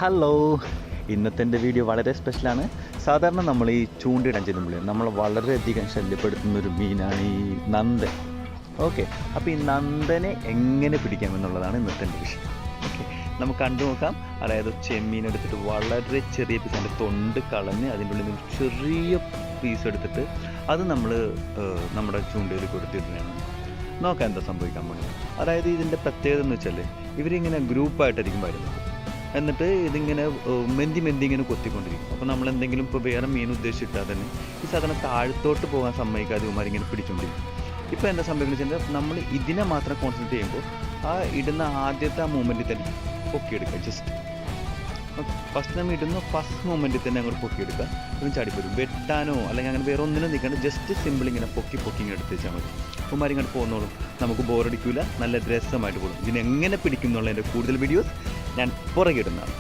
Hello, ഇന്നത്തെ എൻ്റെ video വളരെ സ്പെഷ്യലാണ്. സാധാരണ നമ്മൾ ഈ ചൂണ്ടിടാൻ ചെല്ലുമ്പോൾ നമ്മൾ വളരെയധികം ശല്യപ്പെടുത്തുന്ന ഒരു മീനാണ് ഈ നന്ദൻ. ഓക്കെ, അപ്പോൾ ഈ നന്ദനെ എങ്ങനെ പിടിക്കാമെന്നുള്ളതാണ് ഇന്നത്തെ എൻ്റെ വിഷയം. ഓക്കെ, നമുക്ക് കണ്ടു നോക്കാം. അതായത് ചെമ്മീൻ എടുത്തിട്ട് വളരെ ചെറിയ പീസ്, അതിൻ്റെ തൊണ്ട് കളഞ്ഞ് അതിൻ്റെ ഉള്ളിൽ നിന്ന് ചെറിയ പീസ് എടുത്തിട്ട് അത് നമ്മൾ നമ്മുടെ ചൂണ്ടയിൽ കൊടുത്തിടുന്നതാണ്. നോക്കാം എന്താ സംഭവിക്കാൻ പോകുന്നത്. അതായത് ഇതിൻ്റെ പ്രത്യേകത എന്ന് വെച്ചാൽ ഇവരിങ്ങനെ ഗ്രൂപ്പായിട്ടായിരിക്കും വരുന്നത്. എന്നിട്ട് ഇതിങ്ങനെ മെന്തി ഇങ്ങനെ കൊത്തിക്കൊണ്ടിരിക്കും. അപ്പോൾ നമ്മൾ എന്തെങ്കിലും ഇപ്പോൾ വേറെ മീൻ ഉദ്ദേശിച്ചിട്ടാൽ തന്നെ ഈ സാധനം താഴത്തോട്ട് പോകാൻ സമ്മതിക്കാതെ ഇവന്മാരിങ്ങനെ പിടിച്ചുകൊണ്ടിരിക്കും. ഇപ്പോൾ എന്താ സംഭവിക്കുന്നത് വെച്ചാൽ നമ്മൾ ഇതിനെ മാത്രം കോൺസെൻട്രേറ്റ് ചെയ്യുമ്പോൾ ആ ഇടുന്ന ആദ്യത്തെ ആ മൂമെൻറ്റിൽ തന്നെ പൊക്കിയെടുക്കുക. ജസ്റ്റ് ഫസ്റ്റ് നമ്മൾ ഇടുന്ന ഫസ്റ്റ് മൂമെൻറ്റിൽ തന്നെ അങ്ങോട്ട് പൊക്കിയെടുക്കുക. ഇതും ചാടിപ്പോരും. വെട്ടാനോ അല്ലെങ്കിൽ അങ്ങനെ വേറെ ഒന്നിനും നിൽക്കാണ്ട് ജസ്റ്റ് സിമ്പിൾ ഇങ്ങനെ പൊക്കി ഇങ്ങനെ എടുത്ത് വെച്ചാൽ മതി. ഇവന്മാർ ഇങ്ങോട്ട് പോകുന്നോളും. നമുക്ക് ബോറടിക്കില്ല, നല്ല രസമായിട്ട് പോകും. ഇതിനെങ്ങനെ പിടിക്കും എന്നുള്ളതിൻ്റെ കൂടുതൽ വീഡിയോസ് ഞാൻ പുറകെ ഇടുന്നതാണ്.